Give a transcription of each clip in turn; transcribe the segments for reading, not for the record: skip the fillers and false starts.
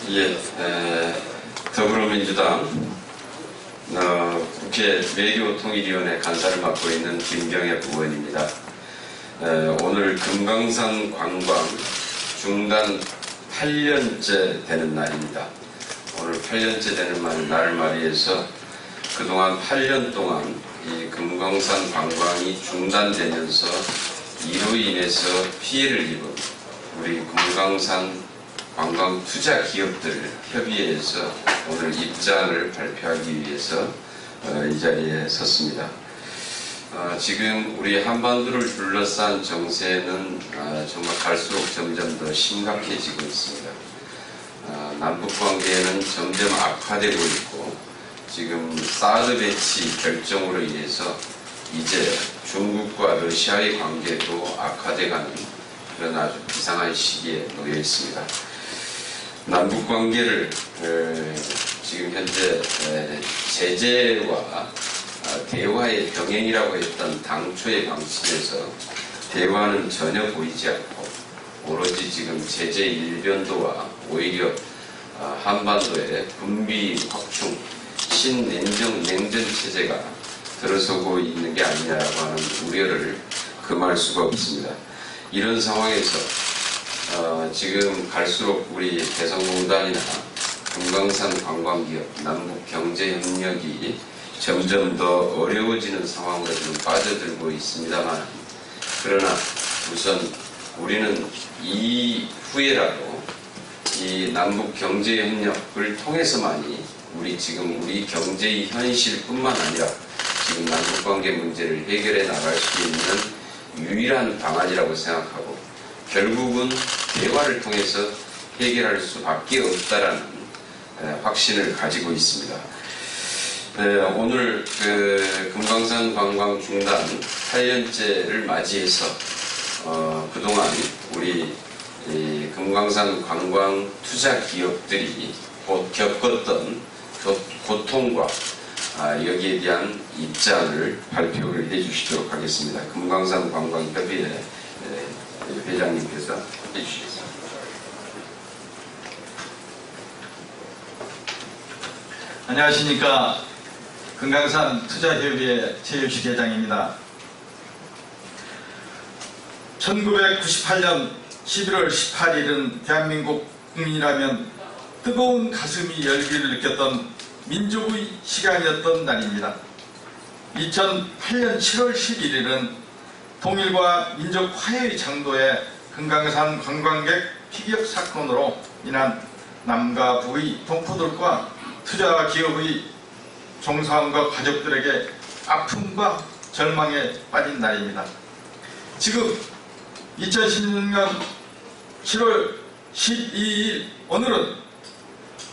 예, 더불어민주당 국회 외교통일위원회 간사를 맡고 있는 김경엽 의원입니다. 오늘 금강산 관광 중단 8년째 되는 날입니다. 오늘 8년째 되는 날을 맞이해서 그동안 8년 동안 이 금강산 관광이 중단되면서 이로 인해서 피해를 입은 우리 금강산 관광 투자 기업들 협의회에서 오늘 입장을 발표하기 위해서 이 자리에 섰습니다. 지금 우리 한반도를 둘러싼 정세는 정말 갈수록 점점 더 심각해지고 있습니다. 남북 관계는 점점 악화되고 있고 지금 사드 배치 결정으로 인해서 이제 중국과 러시아의 관계도 악화돼가는 그런 아주 비상한 시기에 놓여 있습니다. 남북 관계를 지금 현재 제재와 대화의 병행이라고 했던 당초의 방침에서 대화는 전혀 보이지 않고 오로지 지금 제재 일변도와 오히려 한반도의 군비 확충, 신냉전 체제가 들어서고 있는 게 아니냐라고 하는 우려를 금할 수가 없습니다. 이런 상황에서 지금 갈수록 우리 개성공단이나 금강산 관광기업, 남북 경제협력이 점점 더 어려워지는 상황으로 좀 빠져들고 있습니다만, 그러나 우선 우리는 이후에라도 이 남북 경제협력을 통해서만이 우리 경제의 현실뿐만 아니라 지금 남북관계 문제를 해결해 나갈 수 있는 유일한 방안이라고 생각하고, 결국은 대화를 통해서 해결할 수밖에 없다라는 확신을 가지고 있습니다. 오늘 금강산 관광 중단 8년째를 맞이해서 그동안 우리 금강산 관광 투자 기업들이 겪었던 고통과 여기에 대한 입장을 발표를 해주시도록 하겠습니다. 금강산 관광협의회 회장님께서 해주시겠습니다. 안녕하십니까. 금강산 투자협의회 최유식 회장입니다. 1998년 11월 18일은 대한민국 국민이라면 뜨거운 가슴이 열기를 느꼈던 민족의 시간이었던 날입니다. 2008년 7월 11일은 통일과 민족 화해의 장도에 금강산 관광객 피격 사건으로 인한 남과 북의 동포들과 투자 기업의 종사원과 가족들에게 아픔과 절망에 빠진 날입니다. 지금 2016년 7월 12일 오늘은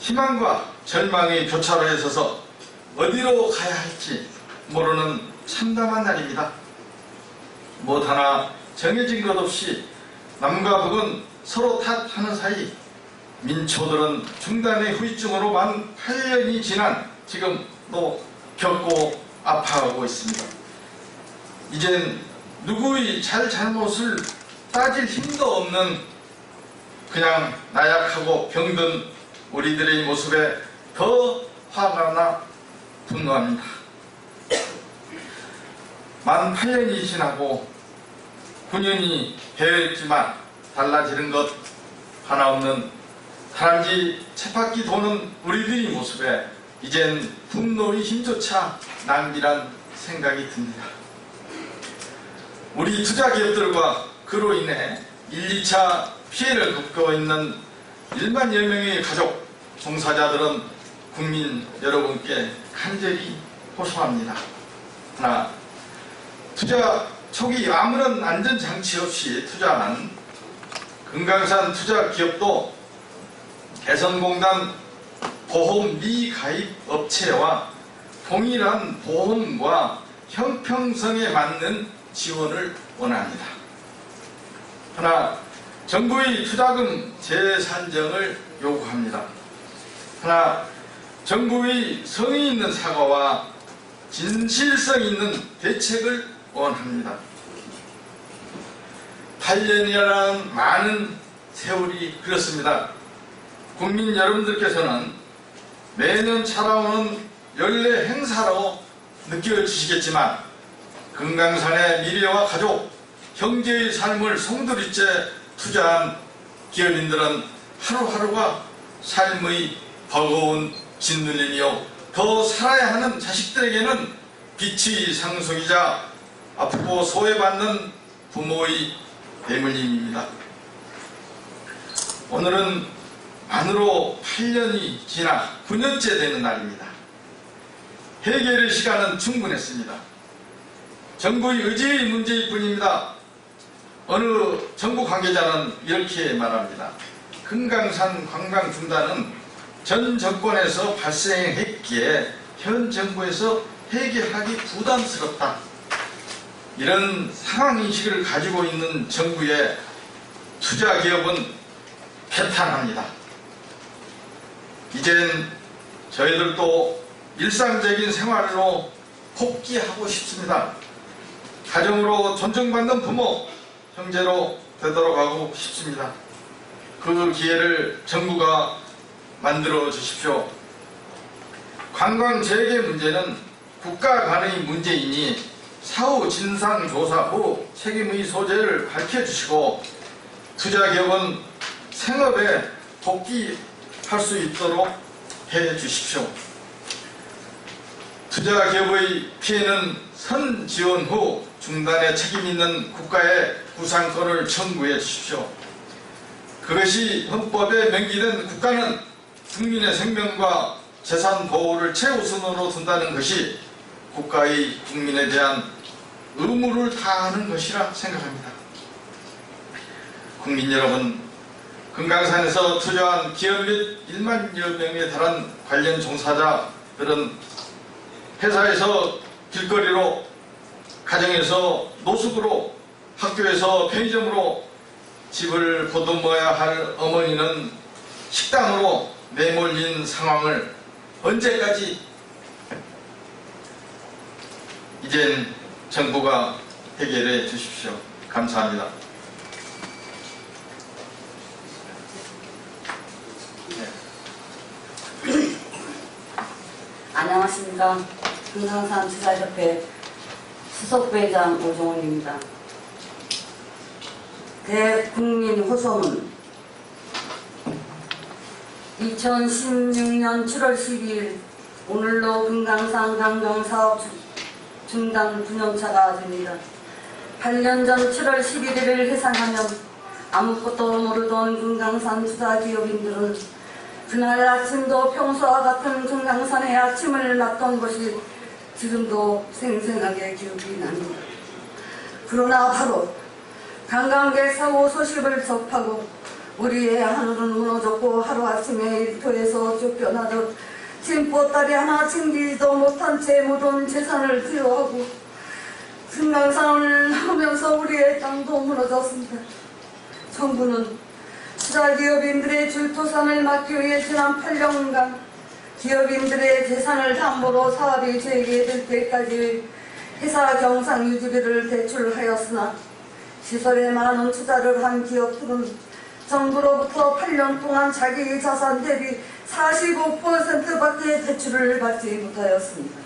희망과 절망의 교차로에 서서 어디로 가야 할지 모르는 참담한 날입니다. 무엇 하나 정해진 것 없이 남과 북은 서로 탓하는 사이 민초들은 중단의 후유증으로 만 8년이 지난 지금 또 겪고 아파하고 있습니다. 이젠 누구의 잘못을 따질 힘도 없는 그냥 나약하고 병든 우리들의 모습에 더 화가 나 분노합니다. 만 8년이 지나고 9년이 되어있지만 달라지는 것 하나 없는 다람쥐 쳇바퀴 도는 우리들의 모습에 이젠 분노의 힘조차 낭비란 생각이 듭니다. 우리 투자기업들과 그로 인해 1, 2차 피해를 겪고 있는 1만여 명의 가족, 종사자들은 국민 여러분께 간절히 호소합니다. 하나, 투자 초기 아무런 안전장치 없이 투자한 금강산 투자기업도 개성공단 보험 미가입 업체와 동일한 보험과 형평성에 맞는 지원을 원합니다. 하나, 정부의 투자금 재산정을 요구합니다. 하나, 정부의 성의 있는 사과와 진실성 있는 대책을 원합니다. 8년이라는 많은 세월이 흘렀습니다. 국민 여러분들께서는 매년 찾아오는 연례 행사로 느껴지시겠지만 금강산의 미래와 가족, 형제의 삶을 송두리째 투자한 기업인들은 하루하루가 삶의 버거운 짓눌림이요, 더 살아야 하는 자식들에게는 빛의 상속이자 아프고 소외받는 부모의 대물림입니다. 오늘은 만으로 8년이 지나 9년째 되는 날입니다. 해결의 시간은 충분했습니다. 정부의 의지의 문제일 뿐입니다. 어느 정부 관계자는 이렇게 말합니다. 금강산 관광 중단은 전 정권에서 발생했기에 현 정부에서 해결하기 부담스럽다. 이런 상황인식을 가지고 있는 정부의 투자기업은 개탄합니다. 이젠 저희들도 일상적인 생활로 복귀하고 싶습니다. 가정으로 존중받는 부모, 형제로 되돌아가고 싶습니다. 그 기회를 정부가 만들어 주십시오. 관광 재개 문제는 국가 간의 문제이니 사후 진상조사 후 책임의 소재를 밝혀주시고 투자기업은 생업에 복귀할 수 있도록 해주십시오. 투자기업의 피해는 선지원 후 중단에 책임있는 국가의 구상권을 청구해 주십시오. 그것이 헌법에 명기된 국가는 국민의 생명과 재산 보호를 최우선으로 둔다는 것이 국가의 국민에 대한 의무를 다하는 것이라 생각합니다. 국민 여러분, 금강산에서 투자한 기업 및 1만여 명에 달한 관련 종사자들은 회사에서 길거리로, 가정에서 노숙으로, 학교에서 편의점으로, 집을 보듬어야 할 어머니는 식당으로 내몰린 상황을 언제까지 이젠 정부가 해결해 주십시오. 감사합니다. 안녕하십니까. 금강산 투자협회 수석부회장 오종원입니다. 대국민 호소문 2016년 7월 12일 오늘로 금강산 관광사업 중단 9년차가 됩니다. 8년 전 7월 11일을 해상하면 아무것도 모르던 금강산 투자기업인들은 그날 아침도 평소와 같은 금강산의 아침을 맞던 것이 지금도 생생하게 기억이 납니다. 그러나 바로 관광객 사고 소식을 접하고 우리의 하늘은 무너졌고 하루아침에 일터에서 쫓겨나듯 짐보따리 하나 챙기지도 못한 채 모든 재산을 뒤로하고 금강산을 하면서 우리의 땅도 무너졌습니다. 정부는 투자기업인들의 줄토산을 막기 위해 지난 8년간 기업인들의 재산을 담보로 사업이 재개될 때까지 회사 경상 유지비를 대출하였으나 시설에 많은 투자를 한 기업들은 정부로부터 8년 동안 자기 자산 대비 45%밖에 대출을 받지 못하였습니다.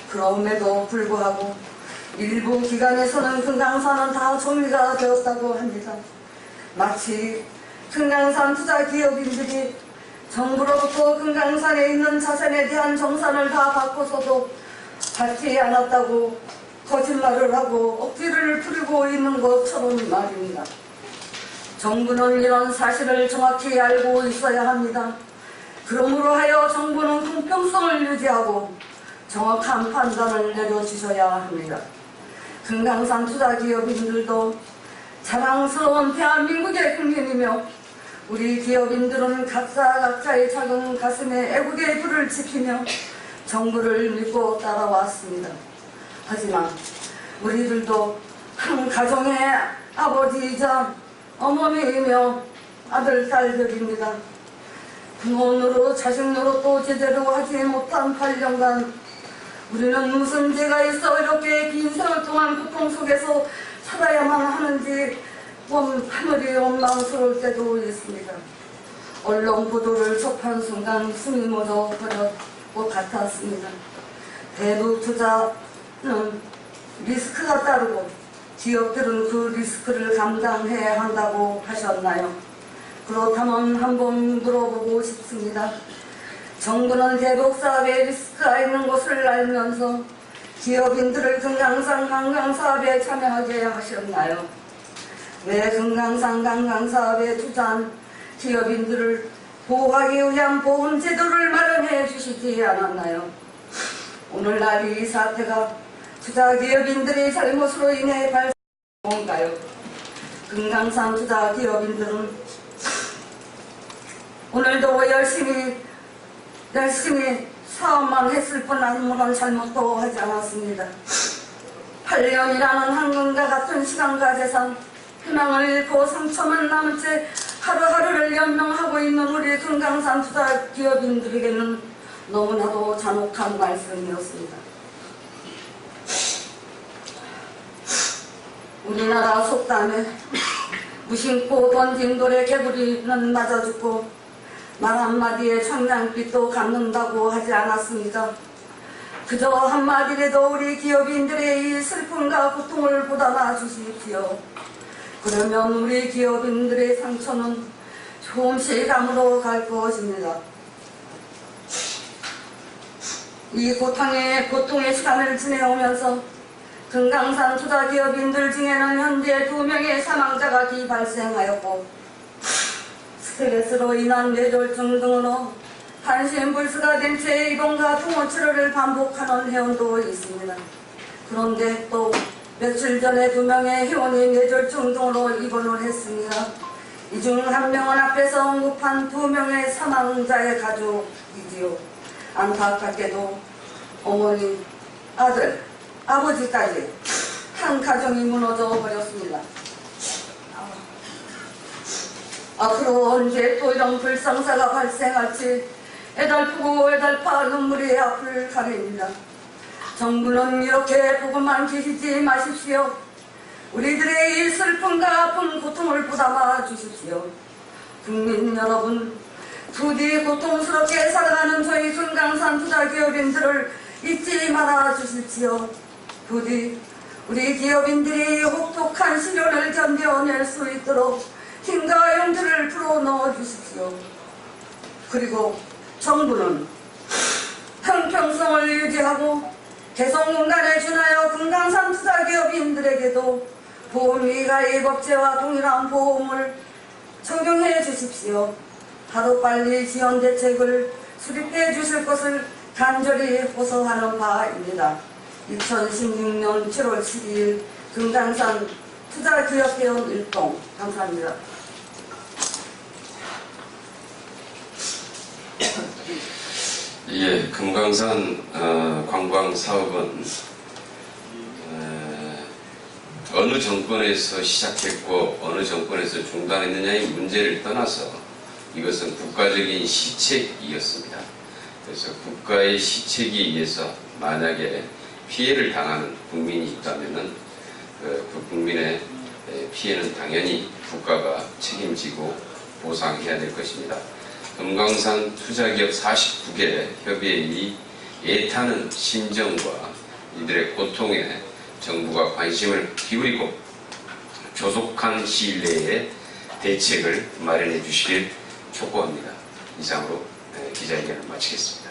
그럼에도 불구하고 일부 기관에서는 금강산은 다 정리가 되었다고 합니다. 마치 금강산 투자기업인들이 정부로부터 금강산에 있는 자산에 대한 정산을 다 받고서도 받지 않았다고 거짓말을 하고 억지를 부리고 있는 것처럼 말입니다. 정부는 이런 사실을 정확히 알고 있어야 합니다. 그러므로 하여 정부는 공평성을 유지하고 정확한 판단을 내려주셔야 합니다. 금강산 투자기업인들도 자랑스러운 대한민국의 국민이며 우리 기업인들은 각자의 작은 가슴에 애국의 불을 지피며 정부를 믿고 따라왔습니다. 하지만 우리들도 한 가정의 아버지이자 어머니이며 아들, 딸들입니다. 부모노릇, 자식 노릇도 제대로 하지 못한 8년간 우리는 무슨 죄가 있어 이렇게 긴 세월 동안 고통 속에서 살아야만 하는지 하늘이 원망스러울 때도 있습니다. 언론 보도를 접한 순간 숨이 멎어버릴 것 같았습니다. 대북 투자는 리스크가 따르고 기업들은 그 리스크를 감당해야 한다고 하셨나요? 그렇다면 한번 물어보고 싶습니다. 정부는 대북 사업에 리스크가 있는 것을 알면서 기업인들을 금강산 관광사업에 참여하게 하셨나요? 왜 금강산 관광사업에 투자한 기업인들을 보호하기 위한 보험제도를 마련해 주시지 않았나요? 오늘날 이 사태가 투자기업인들의 잘못으로 인해 발생한 건가요? 금강산 투자기업인들은 오늘도 열심히 사업만 했을 뿐 아무런 잘못도 하지 않았습니다. 8년이라는 한금과 같은 시간과 재산, 희망을 잃고 상처만 남은 채 하루하루를 연명하고 있는 우리 금강산 투자기업인들에게는 너무나도 잔혹한 말씀이었습니다. 우리나라 속담에 무심코 던진 돌에 개구리는 맞아 죽고 말 한마디에 청량빛도 갚는다고 하지 않았습니까? 그저 한마디라도 우리 기업인들의 이 슬픔과 고통을 보담아 주십시오. 그러면 우리 기업인들의 상처는 조금씩 아물어 갈 것입니다. 이 고통의 시간을 지내오면서 금강산 투자기업인들 중에는 현재 2명의 사망자가 발생하였고 스트레스로 인한 뇌졸중 등으로 한신불수가 된 채 입원과 통호치료를 반복하는 회원도 있습니다. 그런데 또 며칠 전에 2명의 회원이 뇌졸중 등으로 입원을 했습니다. 이 중 1명은 앞에서 언급한 2명의 사망자의 가족이지요. 안타깝게도 어머니, 아들, 아버지까지 한 가정이 무너져 버렸습니다. 앞으로 언제 또 이런 불상사가 발생할지 애달프고 애달파 눈물이 앞을 가립니다. 정부는 이렇게 보고만 계시지 마십시오. 우리들의 이 슬픔과 아픈 고통을 보담아 주십시오. 국민 여러분, 부디 고통스럽게 살아가는 저희 금강산 투자기업인들을 잊지 말아 주십시오. 부디 우리 기업인들이 혹독한 시련을 견뎌낼 수 있도록 힘과 용기를 불어넣어 주십시오. 그리고 정부는 형평성을 유지하고 개성공단에 준하여 금강산 투자기업인들에게도 보험위가입업체와 동일한 보험을 적용해 주십시오. 하루빨리 지원 대책을 수립해 주실 것을 간절히 호소하는 바입니다. 2016년 7월 12일 금강산 투자기업회원 일동 감사합니다. 예, 금강산 관광 사업은 어느 정권에서 시작했고 어느 정권에서 중단했느냐의 문제를 떠나서 이것은 국가적인 시책이었습니다. 그래서 국가의 시책에 의해서 만약에 피해를 당하는 국민이 있다면은 그 국민의 피해는 당연히 국가가 책임지고 보상해야 될 것입니다. 금강산 투자기업 49개 협의회의 애타는 심정과 이들의 고통에 정부가 관심을 기울이고 조속한 시일 내에 대책을 마련해 주시길 촉구합니다. 이상으로 기자회견을 마치겠습니다.